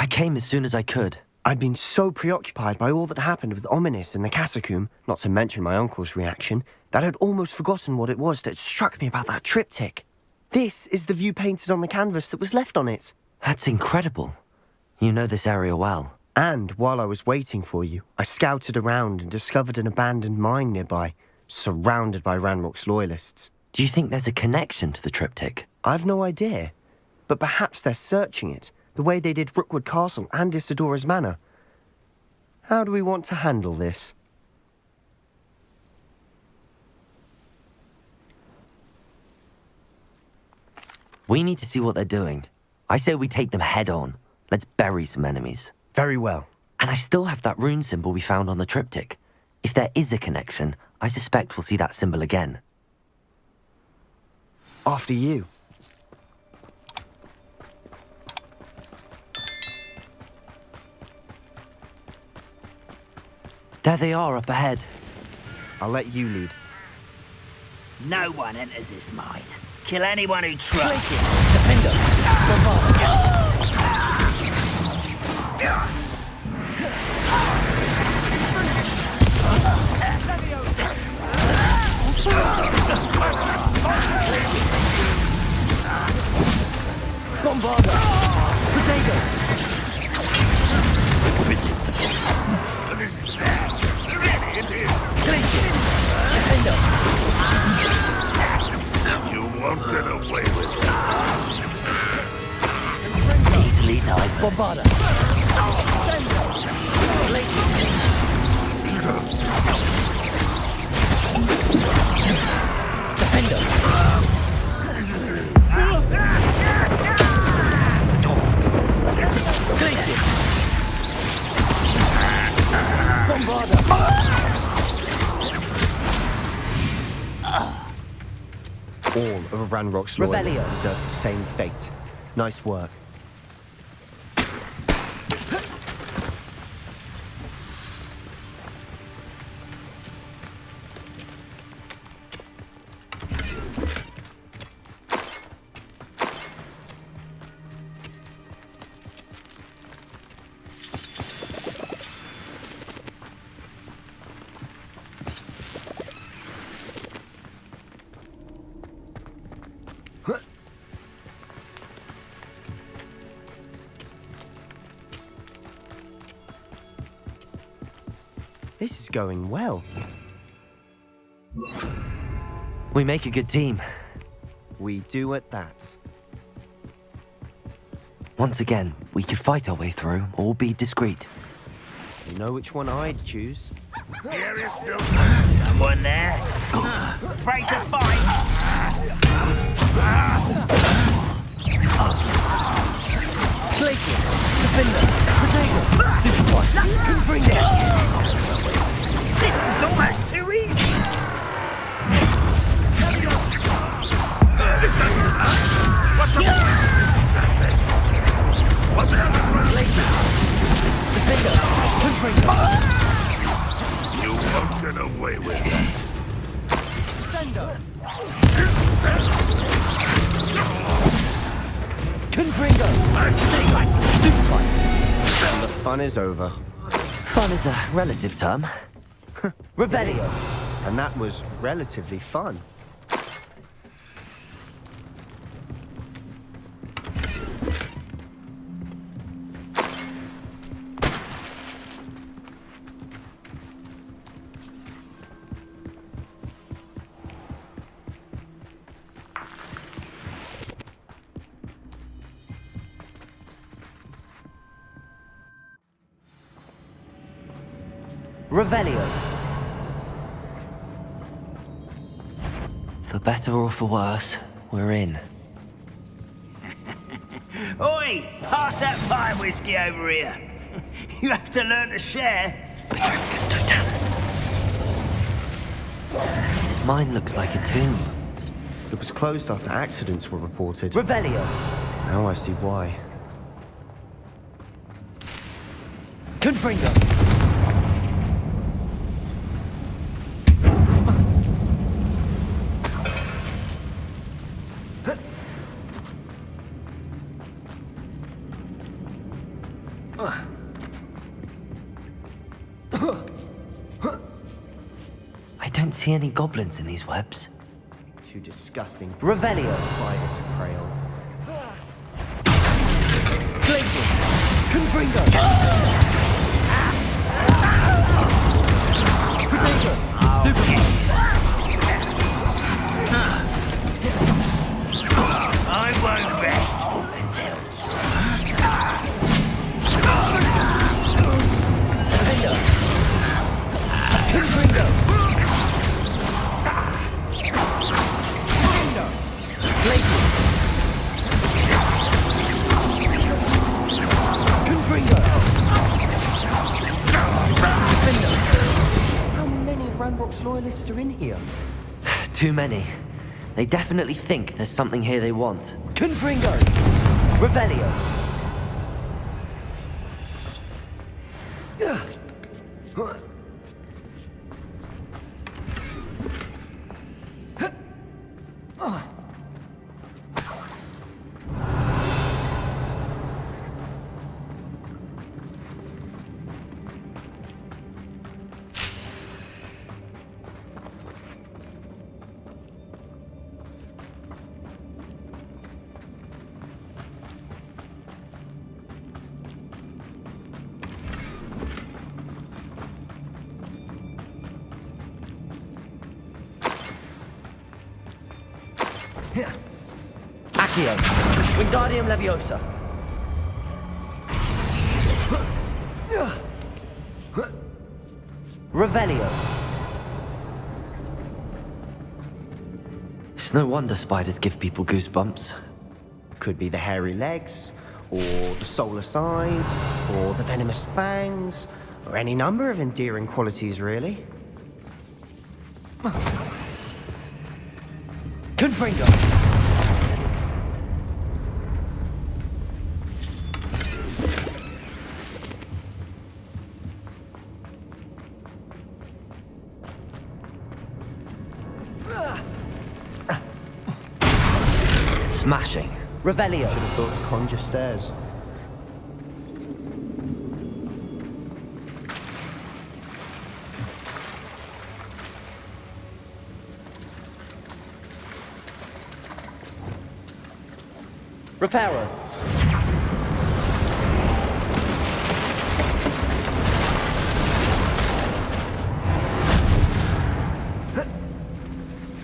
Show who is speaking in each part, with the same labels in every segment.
Speaker 1: I came as soon as I could.
Speaker 2: I'd been so preoccupied by all that happened with Ominis and the catacomb, not to mention my uncle's reaction, that I'd almost forgotten what it was that struck me about that triptych. This is the view painted on the canvas that was left on it.
Speaker 1: That's incredible. You know this area well.
Speaker 2: And while I was waiting for you, I scouted around and discovered an abandoned mine nearby, surrounded by Ranrock's loyalists.
Speaker 1: Do you think there's a connection to the triptych?
Speaker 2: I've no idea, but perhaps they're searching it, the way they did Rookwood Castle and Isidora's Manor. How do we want to handle this?
Speaker 1: We need to see what they're doing. I say we take them head on. Let's bury some enemies.
Speaker 2: Very well.
Speaker 1: And I still have that rune symbol we found on the triptych. If there is a connection, I suspect we'll see that symbol again.
Speaker 2: After you.
Speaker 1: There they are up ahead.
Speaker 2: I'll let you lead.
Speaker 3: No one enters this mine. Kill anyone who tries.
Speaker 1: Bombarda! Potato!
Speaker 4: This is sad. Really, it is.
Speaker 1: Glacius! Defender!
Speaker 4: You won't get away with it.
Speaker 1: Need to lead now. Bombarda! Glacius! Defender! Glacius! Bombarda!
Speaker 2: All of Ranrock's loyalists deserve the same fate. Nice work. This is going well.
Speaker 1: We make a good team.
Speaker 2: We do at that.
Speaker 1: Once again, we could fight our way through or be discreet.
Speaker 2: You know which one I'd choose?
Speaker 4: Here is still
Speaker 3: Someone there? Afraid to fight?
Speaker 1: Glacius! Defender! Potato! Stupid one! Bring it!
Speaker 3: This is almost too easy.
Speaker 4: What's happening?
Speaker 1: Glacius! Defender! Confringo!
Speaker 4: You won't get away with it.
Speaker 1: Sendo! Confringo! Stupid one!
Speaker 2: And the fun is over.
Speaker 1: Fun is a relative term. Revelio!
Speaker 2: And that was relatively fun.
Speaker 1: Revelio. For better or for worse, we're in.
Speaker 3: Oi! Pass that fire whiskey over here. You have to learn to share.
Speaker 1: Petrocus Totalis. This mine looks like a tomb.
Speaker 2: It was closed after accidents were reported.
Speaker 1: Revelio.
Speaker 2: Now I see why.
Speaker 1: Confringo. don't see any goblins in these webs.
Speaker 2: Too disgusting.
Speaker 1: Revelio.
Speaker 2: Spider to prey on.
Speaker 1: Glacius. Confringo. Predator. Stupid.
Speaker 3: I won't rest until...
Speaker 1: Confringo. Glacius. Confringo.
Speaker 2: How many Ranrock's loyalists are in here?
Speaker 1: Too many. They definitely think there's something here they want. Confringo. Revelio. Accio. Wingardium Leviosa. Revelio. It's no wonder spiders give people goosebumps.
Speaker 2: Could be the hairy legs, or the solar size, or the venomous fangs, or any number of endearing qualities, really.
Speaker 1: Confringo. Smashing. Revelio.
Speaker 2: Should have thought to conjure stairs.
Speaker 1: Reparo.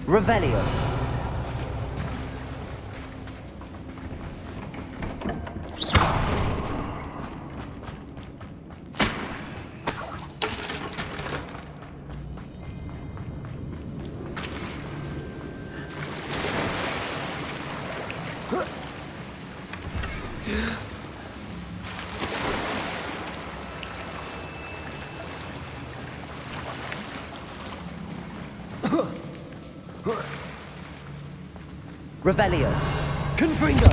Speaker 1: Revelio. Revelio. Confringo.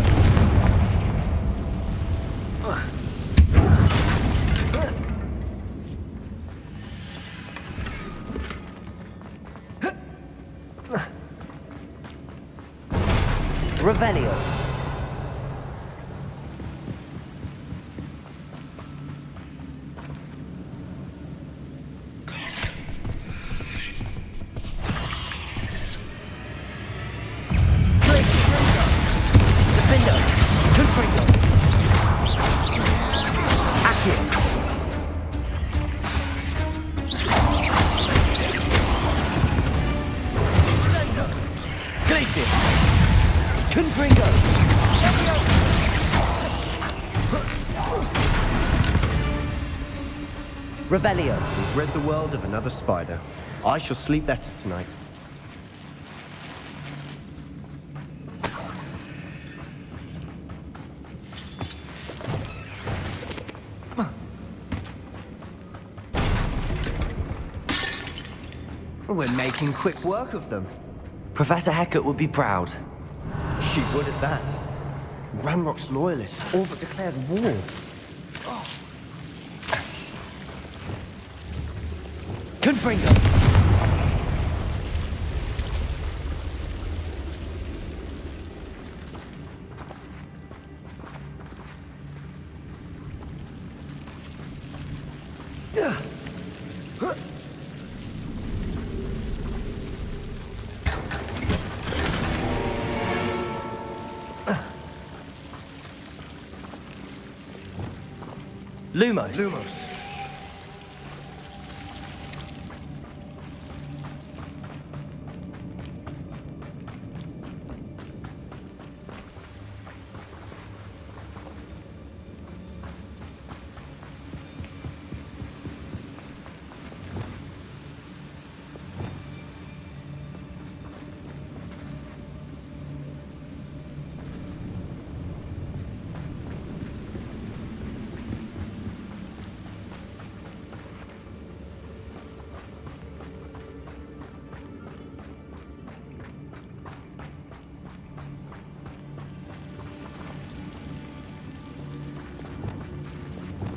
Speaker 1: Revelio. Revelio.
Speaker 2: We've rid the world of another spider. I shall sleep better tonight. We're making quick work of them.
Speaker 1: Professor Hecat would be proud.
Speaker 2: She would at that. Ranrock's loyalists all but declared war.
Speaker 1: Confringo.
Speaker 2: Lumos.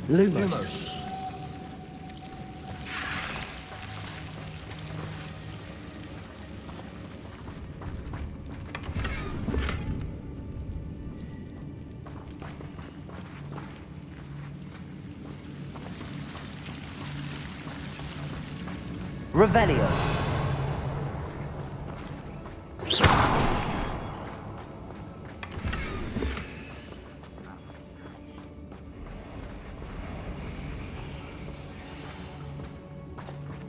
Speaker 2: Lumos.
Speaker 1: Revelio.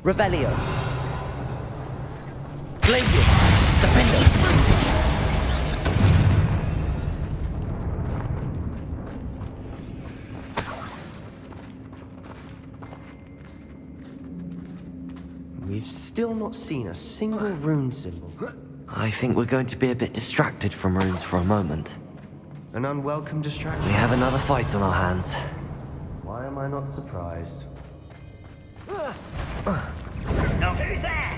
Speaker 1: Revelio. Glacius. Defender.
Speaker 2: We've still not seen a single rune symbol.
Speaker 1: I think we're going to be a bit distracted from runes for a moment.
Speaker 2: An unwelcome distraction.
Speaker 1: We have another fight on our hands.
Speaker 2: Why am I not surprised?
Speaker 3: Now who's that?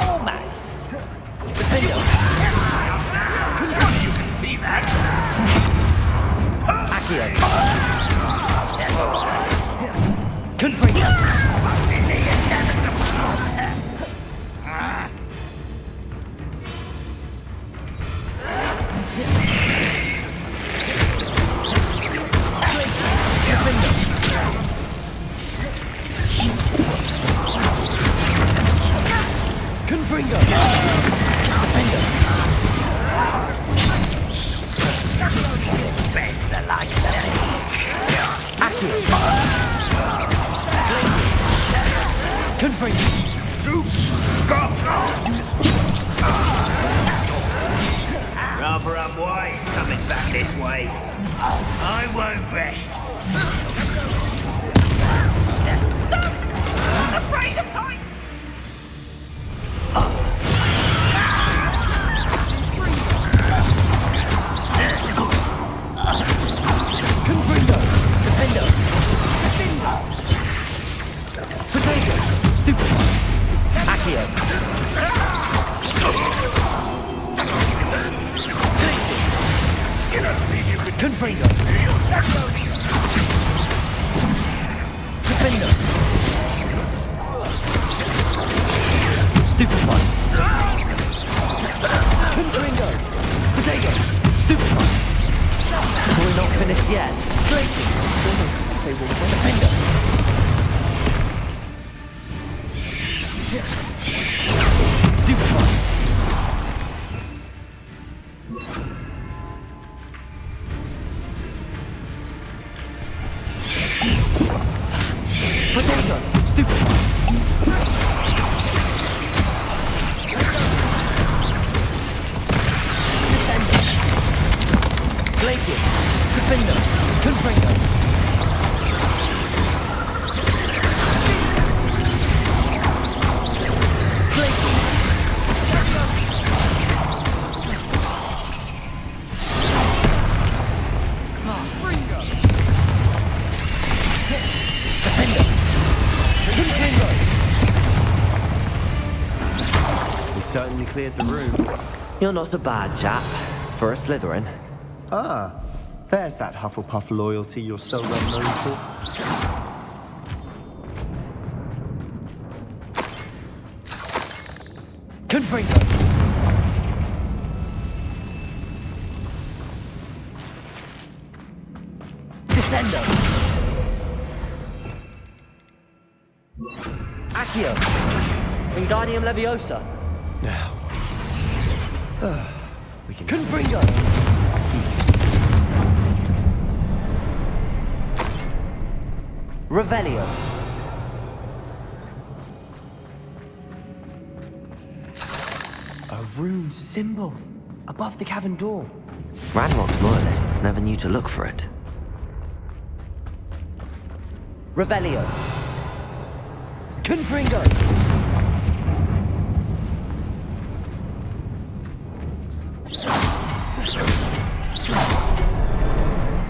Speaker 3: Almost.
Speaker 1: Defender.
Speaker 3: You can see that.
Speaker 1: Accio. Confringo. Confringo. Defender.
Speaker 3: Best the likes of me.
Speaker 1: Accio. Confringo.
Speaker 3: Rather unwise coming back this way. I won't rest. Stop! I'm afraid of heights!
Speaker 1: Confringo. Defender. Potato. Stupefy. Accio. Confringo. Defender. Stupefy. Confringo. Potato. Stupefy. We're not finished yet. Places. They will Defender. Stupefy. Potato. Stupefy. Descender. Glacius. Defender. Confringo. Glacius. Defender. Confringo.
Speaker 2: We certainly cleared the room.
Speaker 1: You're not a bad chap for a Slytherin.
Speaker 2: Ah, there's that Hufflepuff loyalty you're so well known for.
Speaker 1: Confringo. Descendo. Accio. Wingardium Leviosa.
Speaker 2: Now. We can
Speaker 1: Confringo.
Speaker 2: peace.
Speaker 1: Revelio.
Speaker 2: A rune symbol above the cavern door.
Speaker 1: Ranrock's loyalists never knew to look for it. Revelio. Confringo.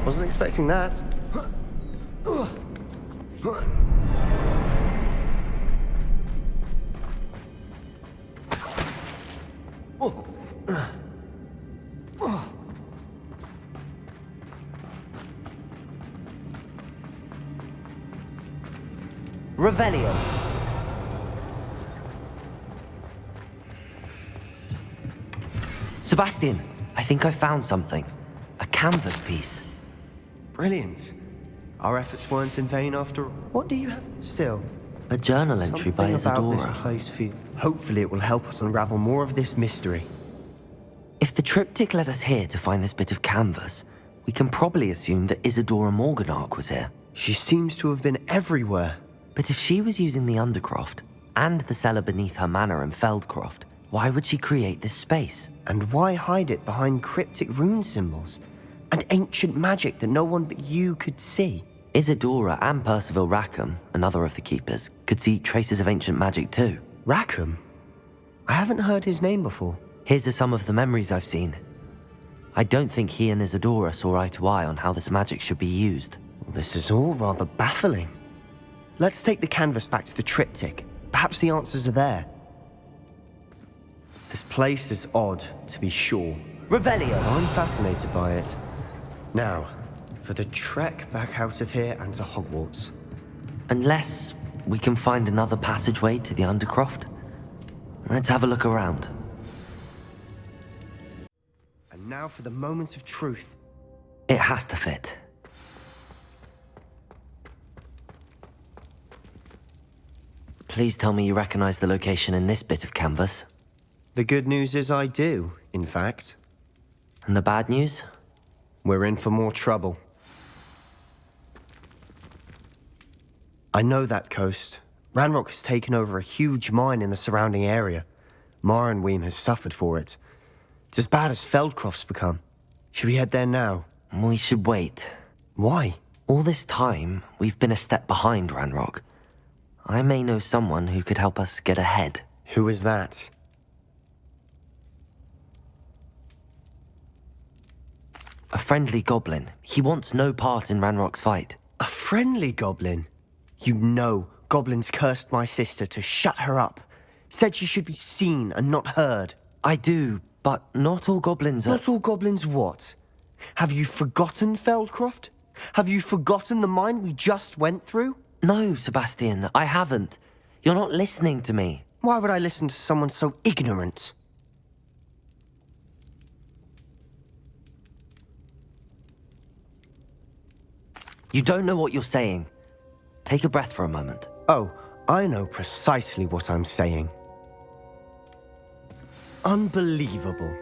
Speaker 2: Wasn't expecting that.
Speaker 1: Revelio. Sebastian, I think I found something. A canvas piece.
Speaker 2: Brilliant. Our efforts weren't in vain after all. What do you have? Still,
Speaker 1: A journal entry by
Speaker 2: something about this
Speaker 1: Isadora.
Speaker 2: place for you. Hopefully it will help us unravel more of this mystery.
Speaker 1: If the triptych led us here to find this bit of canvas, we can probably assume that Isadora Morganark was here.
Speaker 2: She seems to have been everywhere.
Speaker 1: But if she was using the Undercroft, and the cellar beneath her manor in Feldcroft, why would she create this space?
Speaker 2: And why hide it behind cryptic rune symbols? And ancient magic that no one but you could see?
Speaker 1: Isadora and Percival Rackham, another of the keepers, could see traces of ancient magic too.
Speaker 2: Rackham? I haven't heard his name before.
Speaker 1: His are some of the memories I've seen. I don't think he and Isadora saw eye to eye on how this magic should be used.
Speaker 2: This is all rather baffling. Let's take the canvas back to the triptych. Perhaps the answers are there. This place is odd, to be sure.
Speaker 1: Revelio!
Speaker 2: I'm fascinated by it. Now, for the trek back out of here and to Hogwarts.
Speaker 1: Unless we can find another passageway to the Undercroft. Let's have a look around.
Speaker 2: And now for the moment of truth.
Speaker 1: It has to fit. Please tell me you recognize the location in this bit of canvas.
Speaker 2: The good news is I do, in fact.
Speaker 1: And the bad news?
Speaker 2: We're in for more trouble. I know that coast. Ranrock has taken over a huge mine in the surrounding area. Marrenweem has suffered for it. It's as bad as Feldcroft's become. Should we head there now?
Speaker 1: We should wait.
Speaker 2: Why?
Speaker 1: All this time, we've been a step behind Ranrock. I may know someone who could help us get ahead.
Speaker 2: Who is that?
Speaker 1: A friendly goblin. He wants no part in Ranrock's fight.
Speaker 2: A friendly goblin? You know goblins cursed my sister to shut her up. Said she should be seen and not heard.
Speaker 1: I do, but not all goblins are...
Speaker 2: Not all goblins what? Have you forgotten Feldcroft? Have you forgotten the mine we just went through?
Speaker 1: No, Sebastian, I haven't. You're not listening to me.
Speaker 2: Why would I listen to someone so ignorant?
Speaker 1: You don't know what you're saying. Take a breath for a moment.
Speaker 2: Oh, I know precisely what I'm saying. Unbelievable.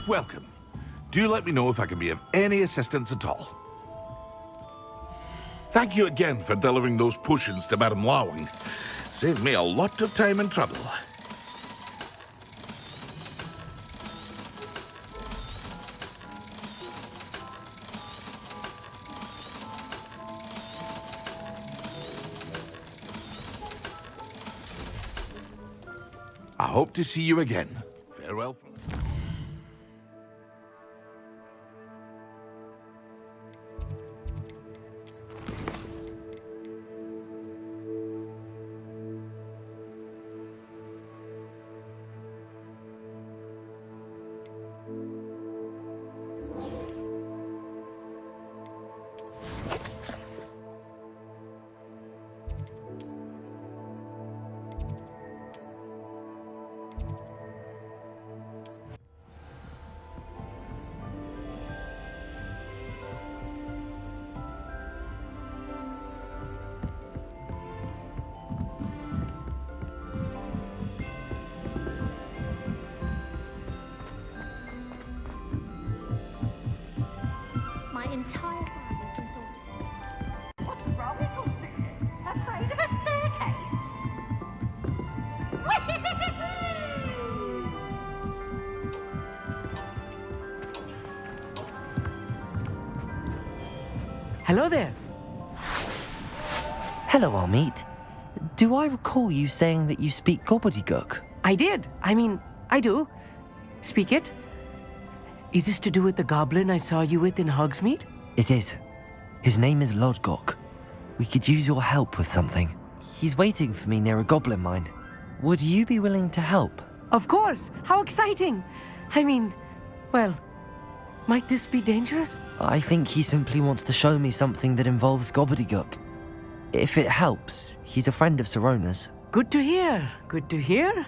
Speaker 4: welcome. Do let me know if I can be of any assistance at all. Thank you again for delivering those potions to Madame Lawing. Saved me a lot of time and trouble. I hope to see you again. Farewell.
Speaker 5: My entire family's been sorted. What's wrong with Humphrey? Afraid of a staircase?
Speaker 6: Hello there.
Speaker 1: Hello, Amit. Do I recall you saying that you speak gobbledygook?
Speaker 6: I did. I do. Speak it. Is this to do with the goblin I saw you with in Hogsmeade?
Speaker 1: It is. His name is Lodgok. We could use your help with something. He's waiting for me near a goblin mine. Would you be willing to help?
Speaker 6: Of course. How exciting. Well, might this be dangerous?
Speaker 1: I think he simply wants to show me something that involves gobbledygook. If it helps, he's a friend of Sirona's.
Speaker 6: Good to hear. Good to hear.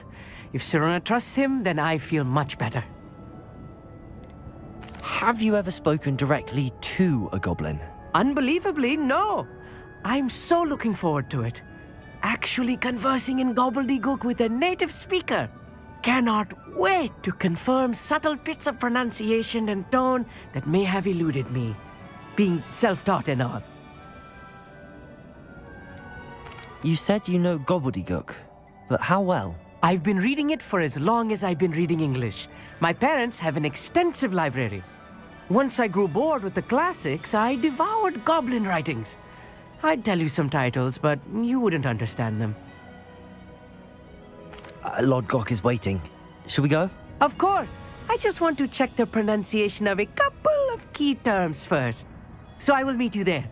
Speaker 6: If Sirona trusts him, then I feel much better.
Speaker 1: Have you ever spoken directly to a goblin?
Speaker 6: Unbelievably, no. I'm so looking forward to it. Actually conversing in gobbledygook with a native speaker. Cannot wait to confirm subtle bits of pronunciation and tone that may have eluded me, being self-taught and all.
Speaker 1: You said you know gobbledygook, but how well?
Speaker 6: I've been reading it for as long as I've been reading English. My parents have an extensive library. Once I grew bored with the classics, I devoured goblin writings. I'd tell you some titles, but you wouldn't understand them.
Speaker 1: Lodgok is waiting. Should we go?
Speaker 6: Of course. I just want to check the pronunciation of a couple of key terms first. So I will meet you there.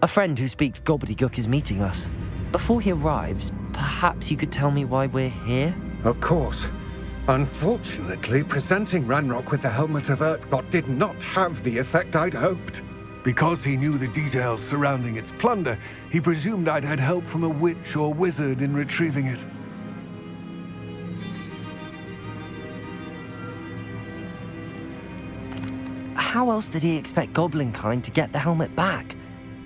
Speaker 1: A friend who speaks gobbledygook is meeting us. Before he arrives, perhaps you could tell me why we're here?
Speaker 7: Of course. Unfortunately, presenting Ranrock with the Helmet of Urtkot did not have the effect I'd hoped. Because he knew the details surrounding its plunder, he presumed I'd had help from a witch or wizard in retrieving it.
Speaker 1: How else did he expect Goblinkind to get the helmet back?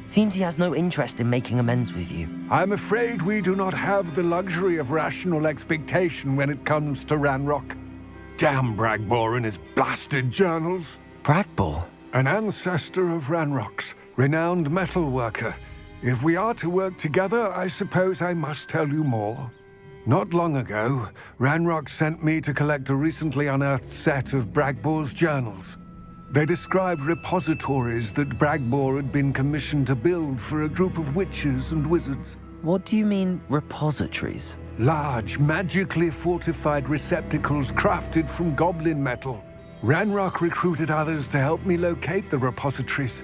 Speaker 1: Seems he has no interest in making amends with you.
Speaker 7: I'm afraid we do not have the luxury of rational expectation when it comes to Ranrock. Damn Bragbor and his blasted journals.
Speaker 1: Bragbor?
Speaker 7: An ancestor of Ranrock's, renowned metal worker. If we are to work together, I suppose I must tell you more. Not long ago, Ranrock sent me to collect a recently unearthed set of Bragbor's journals. They described repositories that Bragbor had been commissioned to build for a group of witches and wizards.
Speaker 1: What do you mean, repositories?
Speaker 7: Large, magically fortified receptacles crafted from goblin metal. Ranrock recruited others to help me locate the repositories.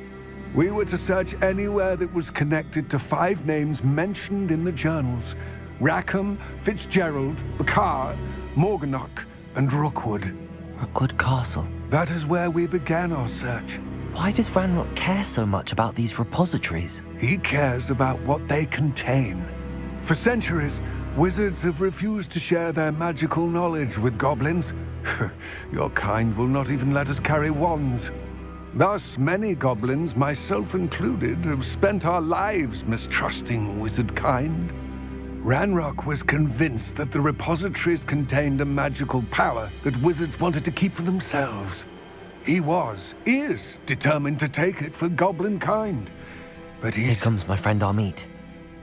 Speaker 7: We were to search anywhere that was connected to 5 names mentioned in the journals: Rackham, Fitzgerald, Bakar, Morganach, and Rookwood.
Speaker 1: Rookwood Castle.
Speaker 7: That is where we began our search.
Speaker 1: Why does Ranrock care so much about these repositories?
Speaker 7: He cares about what they contain. For centuries, wizards have refused to share their magical knowledge with goblins. Your kind will not even let us carry wands. Thus, many goblins, myself included, have spent our lives mistrusting wizard kind. Ranrock was convinced that the repositories contained a magical power that wizards wanted to keep for themselves. He is determined to take it for goblin kind. But
Speaker 1: Here comes my friend Amit.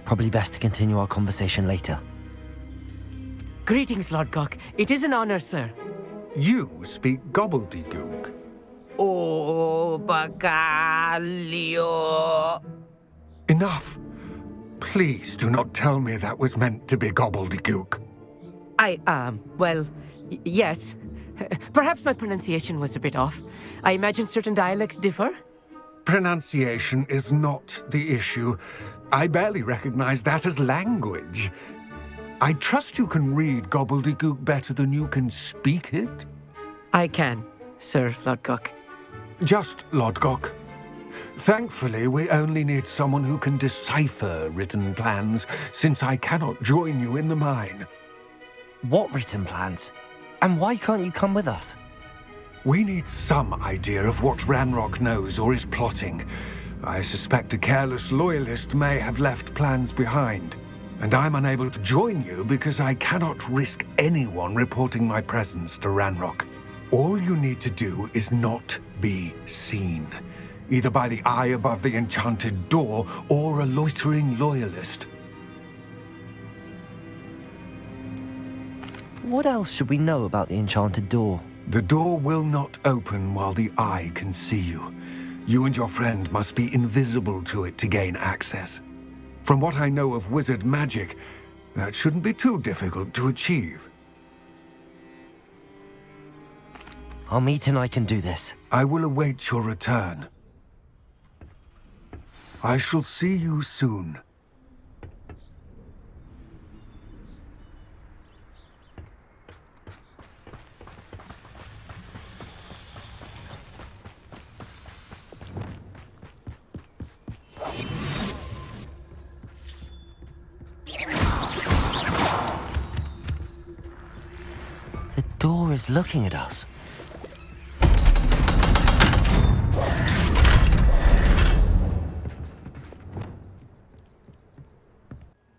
Speaker 1: Probably best to continue our conversation later.
Speaker 6: Greetings, Lord Gok. It is an honor, sir.
Speaker 7: You speak gobbledygook.
Speaker 6: Oh, Bagalio.
Speaker 7: Enough. Please do not tell me that was meant to be gobbledygook.
Speaker 6: Yes. Perhaps my pronunciation was a bit off. I imagine certain dialects differ.
Speaker 7: Pronunciation is not the issue. I barely recognize that as language. I trust you can read gobbledygook better than you can speak it?
Speaker 6: I can, Sir Lord Gok.
Speaker 7: Just Lord Gok. Thankfully, we only need someone who can decipher written plans, since I cannot join you in the mine.
Speaker 1: What written plans? And why can't you come with us?
Speaker 7: We need some idea of what Ranrock knows or is plotting. I suspect a careless loyalist may have left plans behind. And I'm unable to join you because I cannot risk anyone reporting my presence to Ranrock. All you need to do is not be seen, either by the eye above the enchanted door or a loitering loyalist.
Speaker 1: What else should we know about the enchanted door?
Speaker 7: The door will not open while the eye can see you. You and your friend must be invisible to it to gain access. From what I know of wizard magic, that shouldn't be too difficult to achieve.
Speaker 1: Amit and I can do this.
Speaker 7: I will await your return. I shall see you soon.
Speaker 1: The door is looking at us.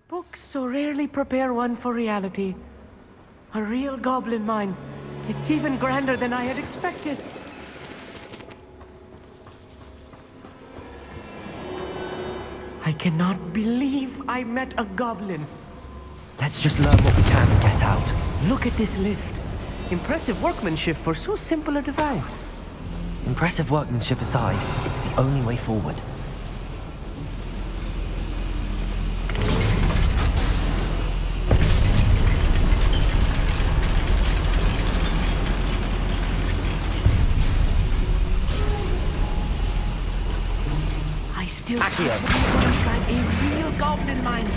Speaker 6: Books so rarely prepare one for reality. A real goblin mine. It's even grander than I had expected. I cannot believe I met a goblin.
Speaker 1: Let's just learn what we can and get out.
Speaker 6: Look at this lift. Impressive workmanship for so simple a device.
Speaker 1: Impressive workmanship aside, it's the only way forward.
Speaker 6: I still feel inside a real goblin mine.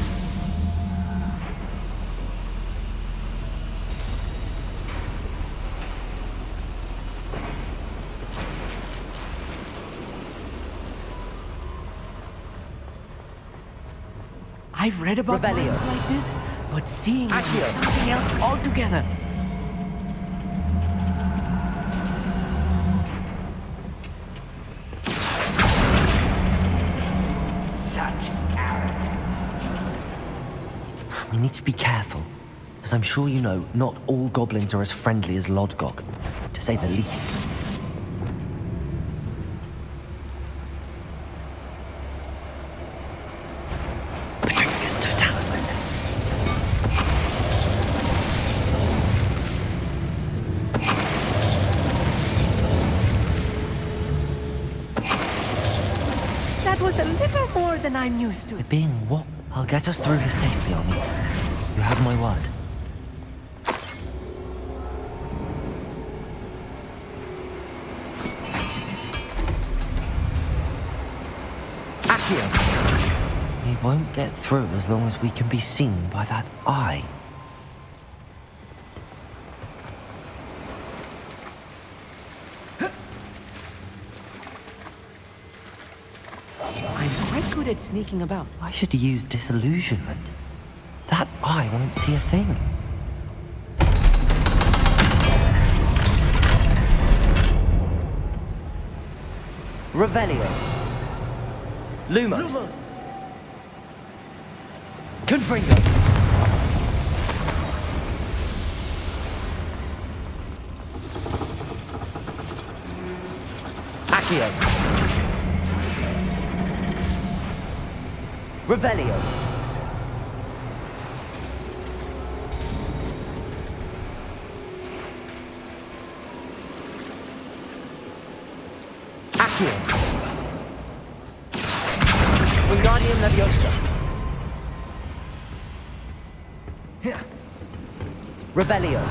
Speaker 6: I've read about mines like this, but seeing it is something else altogether.
Speaker 1: We need to be careful. As I'm sure you know, not all goblins are as friendly as Lodgok, to say the least. Petrificus totalis.
Speaker 6: more than I'm used to.
Speaker 1: They're being what? I'll get us through here safely, Amit. You have my word.
Speaker 6: Accio!
Speaker 1: We won't get through as long as we can be seen by that eye.
Speaker 6: I'm quite good at sneaking about.
Speaker 1: I should use disillusionment. That eye won't see a thing. Revelio. Lumos. Confringo. Accio. Revelio. Accio. Wingardium Leviosa. Revelio.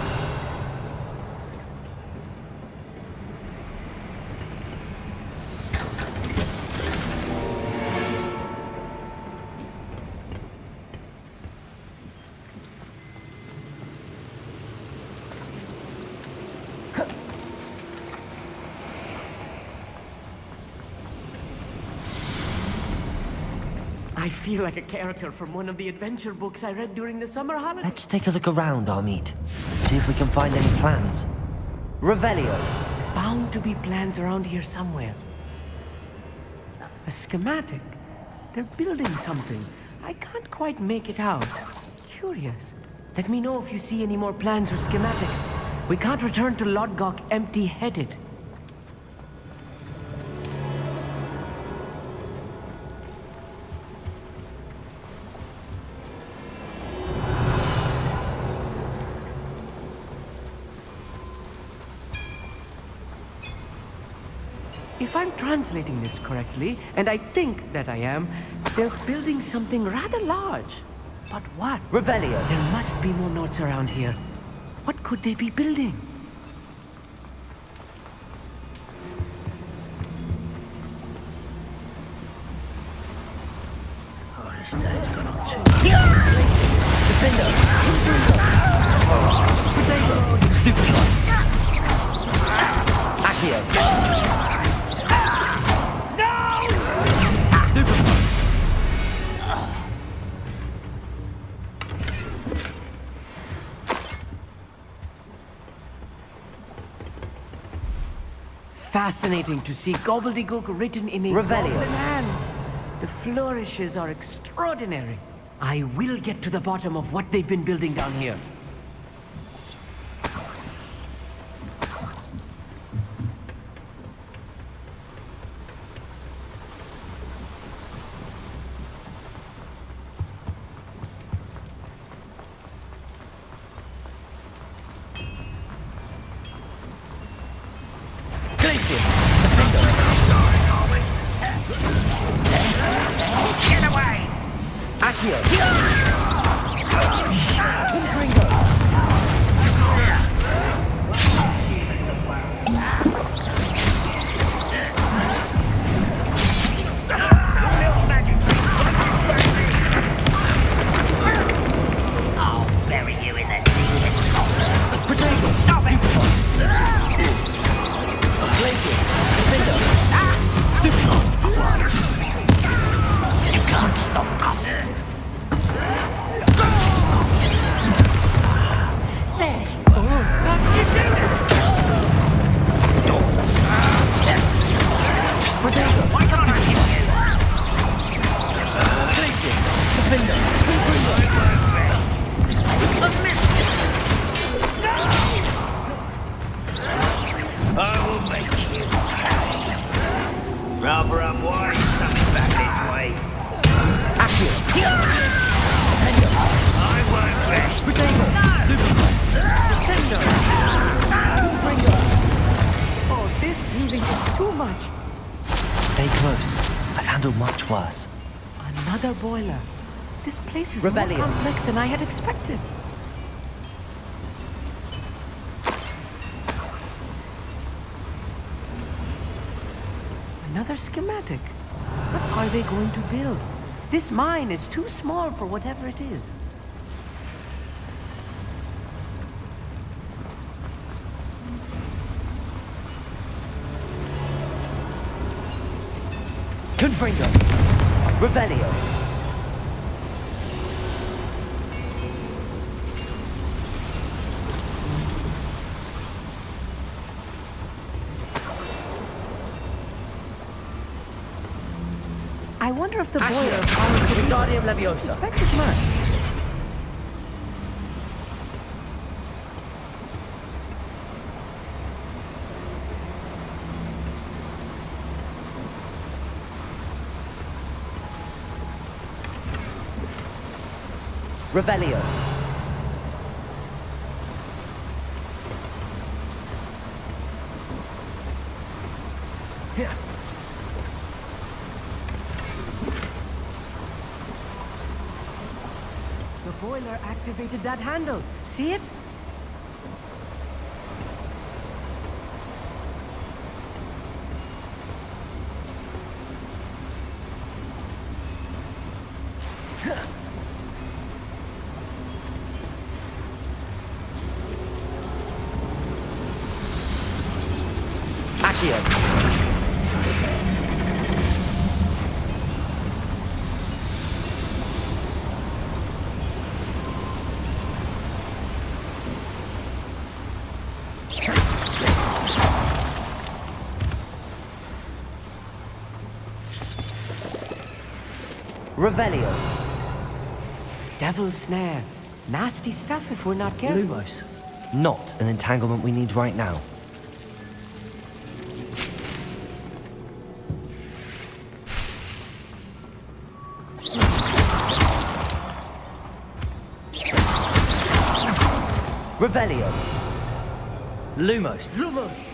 Speaker 6: I feel like a character from one of the adventure books I read during the summer holidays.
Speaker 1: Let's take a look around, Amit. See if we can find any plans. Revelio.
Speaker 6: Bound to be plans around here somewhere. A schematic. They're building something. I can't quite make it out. Curious. Let me know if you see any more plans or schematics. We can't return to Lodgok empty-headed. If I'm translating this correctly, and I think that I am, they're building something rather large. But what?
Speaker 1: Revelio.
Speaker 6: There must be more notes around here. What could they be building?
Speaker 3: Oh, this day's gone on too
Speaker 1: Defender. Potato. Stupid. Accio.
Speaker 6: Fascinating to see gobbledygook written in a
Speaker 1: Revelio.
Speaker 6: goblin hand. The flourishes are extraordinary. I will get to the bottom of what they've been building down here.
Speaker 3: Get away!
Speaker 1: Accio.
Speaker 3: I'll bury you in the deepest hole. Stop it! You can't stop us. Why can't I hit you? I've missed it. I will make you pay. Rather unwise coming back this way. I won't rest.
Speaker 6: Oh, this healing is too much.
Speaker 1: Stay close. I've handled much worse.
Speaker 6: Another boiler. This place is
Speaker 1: Revelio.
Speaker 6: more complex than I had expected. Another schematic. What are they going to build? This mine is too small for whatever it is.
Speaker 1: Confringo. Revelio.
Speaker 6: I wonder if the boiler powers the
Speaker 1: Wingardium Leviosa.
Speaker 6: suspect it must.
Speaker 1: Revelio.
Speaker 6: The boiler activated that handle. See it?
Speaker 1: Accio. Revelio.
Speaker 6: Devil's snare. Nasty stuff if we're not careful.
Speaker 1: Lumos. Not an entanglement we need right now. Revelio. Lumos.
Speaker 6: Lumos!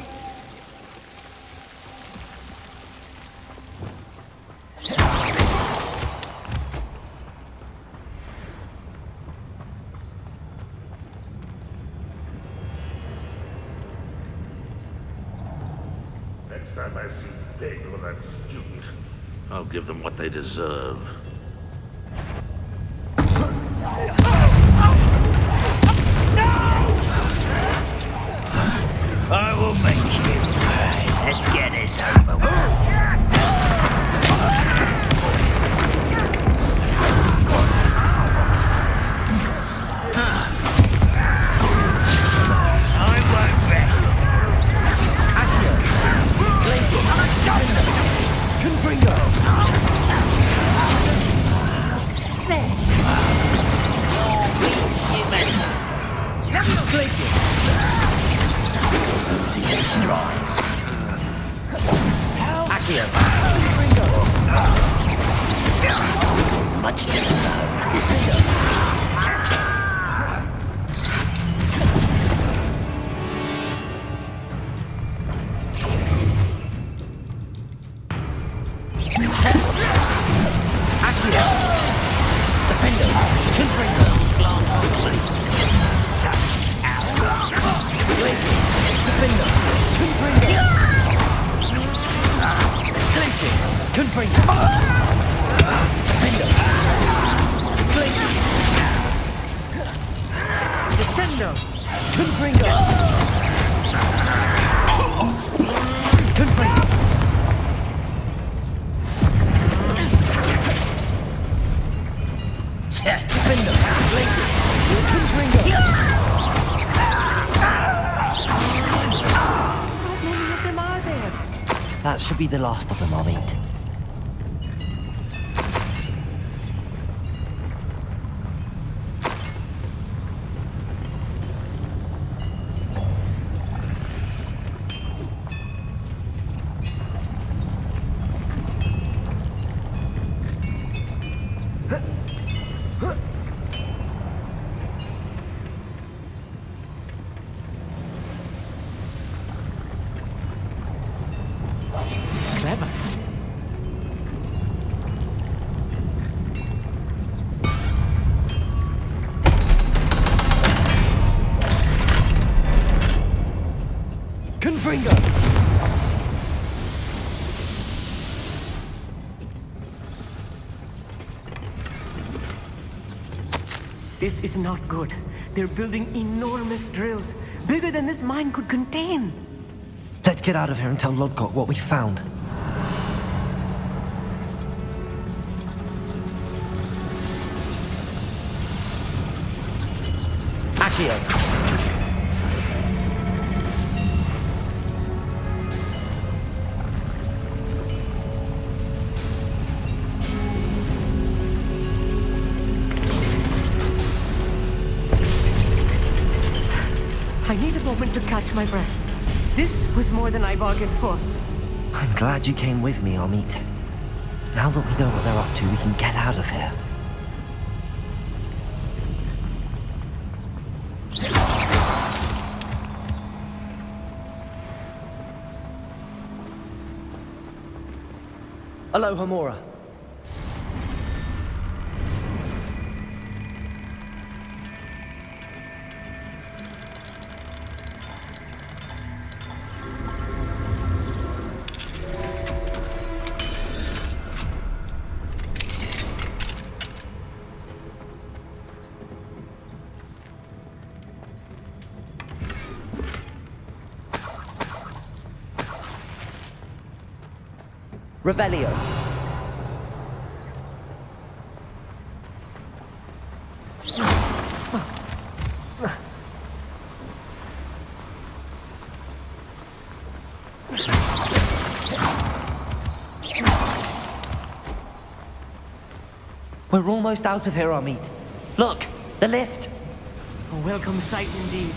Speaker 4: Next time I see Fagel or that student, I'll give them what they deserve.
Speaker 3: I will make you pay. Let's get this over with. I won't rest.
Speaker 1: Confringo. Glacier. Accio.
Speaker 3: Much too slow.
Speaker 1: Accio. Defender. Confringo. Glacier. Defender. Confringo. Glacier. Confringo. Defender. Glacier.
Speaker 6: Descendo!
Speaker 1: Confringo. Confringo. Defender. Glacier. Confringo.
Speaker 6: How many of them are there?
Speaker 1: That should be the last of them, Amit.
Speaker 6: Clever. bringer! This is not good. They're building enormous drills, bigger than this mine could contain.
Speaker 1: Let's get out of here and tell Lodgok what we found. Accio.
Speaker 6: I need a moment to catch my breath. This was more than I bargained for.
Speaker 1: I'm glad you came with me, Amit. Now that we know what they're up to, we can get out of here. Aloha, Mora. Revelio. We're almost out of here, Amit. Look, the lift.
Speaker 6: A welcome sight indeed.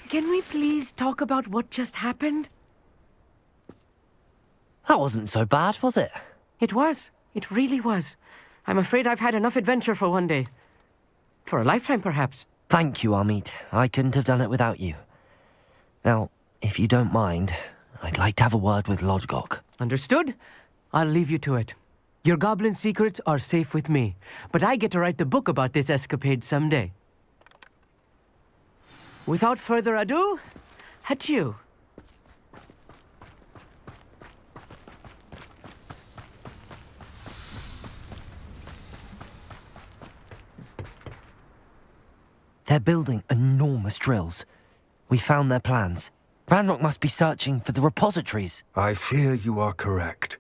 Speaker 6: Can we please talk about what just happened?
Speaker 1: That wasn't so bad, was it?
Speaker 6: It was. It really was. I'm afraid I've had enough adventure for one day. For a lifetime, perhaps.
Speaker 1: Thank you, Amit. I couldn't have done it without you. Now, if you don't mind, I'd like to have a word with Lodgok.
Speaker 6: Understood? I'll leave you to it. Your goblin secrets are safe with me, but I get to write the book about this escapade someday. Without further ado, adieu.
Speaker 1: They're building enormous drills. We found their plans. Ranrock must be searching for the repositories.
Speaker 7: I fear you are correct.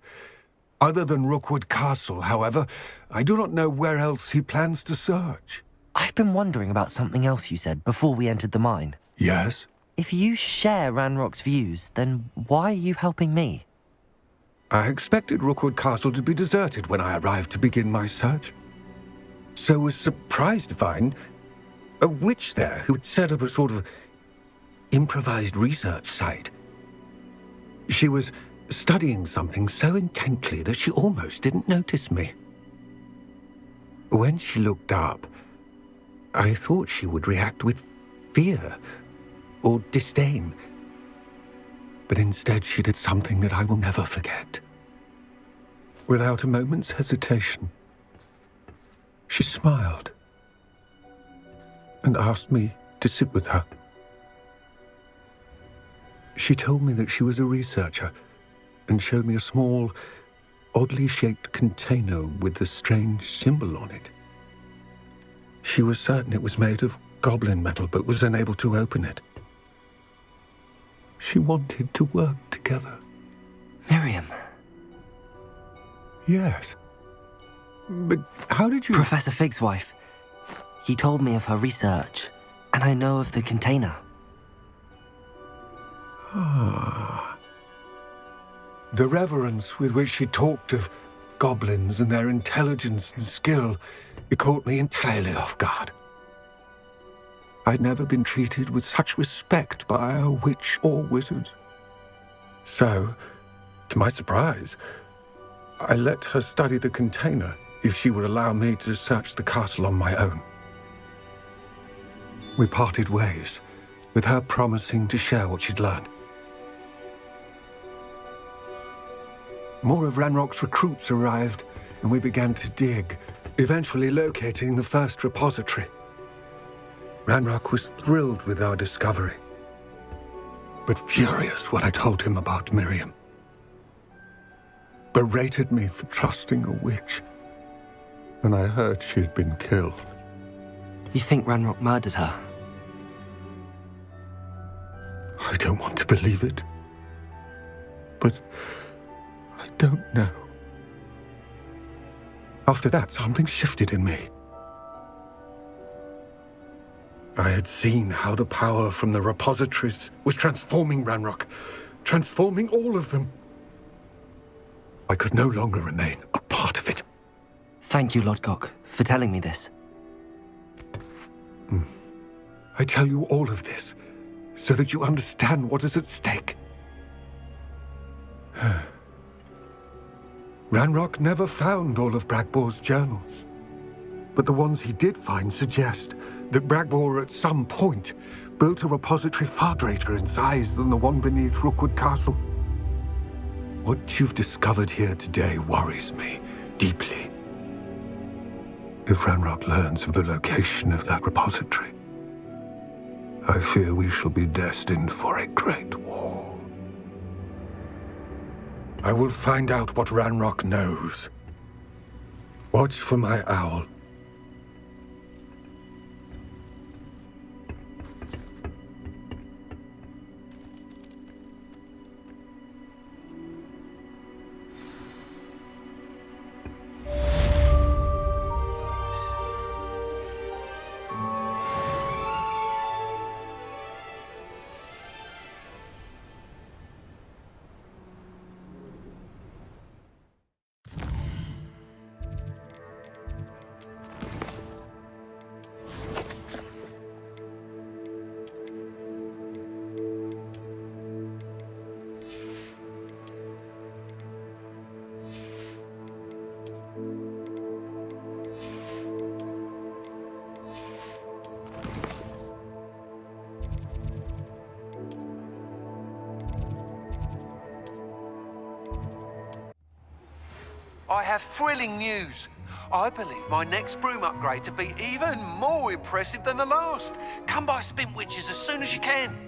Speaker 7: Other than Rookwood Castle, however, I do not know where else he plans to search.
Speaker 1: I've been wondering about something else you said before we entered the mine.
Speaker 7: Yes?
Speaker 1: If you share Ranrock's views, then why are you helping me?
Speaker 7: I expected Rookwood Castle to be deserted when I arrived to begin my search. So was surprised to find a witch there who had set up a sort of improvised research site. She was studying something so intently that she almost didn't notice me. When she looked up, I thought she would react with fear or disdain. But instead she did something that I will never forget. Without a moment's hesitation, she smiled and asked me to sit with her. She told me that she was a researcher and showed me a small, oddly shaped container with a strange symbol on it. She was certain it was made of goblin metal, but was unable to open it. She wanted to work together.
Speaker 1: Miriam.
Speaker 7: Yes. But how did you...
Speaker 1: Professor Fig's wife. He told me of her research, and I know of the container.
Speaker 7: The reverence with which she talked of goblins and their intelligence and skill, it caught me entirely off guard. I'd never been treated with such respect by a witch or wizard. So, to my surprise, I let her study the container if she would allow me to search the castle on my own. We parted ways, with her promising to share what she'd learned. more of Ranrock's recruits arrived, and we began to dig, eventually locating the first repository. Ranrock was thrilled with our discovery, but furious when I told him about Miriam. Berated me for trusting a witch, and I heard she had been killed.
Speaker 1: You think Ranrock murdered her?
Speaker 7: I don't want to believe it, but I don't know. After that, something shifted in me. I had seen how the power from the repositories was transforming Ranrock, transforming all of them. I could no longer remain a part of it.
Speaker 1: Thank you, Lodgok, for telling me this.
Speaker 7: I tell you all of this so that you understand what is at stake. Ranrock never found all of Bragbor's journals, but the ones he did find suggest that Bragbor at some point built a repository far greater in size than the one beneath Rookwood Castle. What you've discovered here today worries me deeply. If Ranrock learns of the location of that repository, I fear we shall be destined for a great war. I will find out what Ranrock knows. Watch for my owl.
Speaker 8: I have thrilling news. I believe my next broom upgrade to be even more impressive than the last. Come by Spintwitches as soon as you can.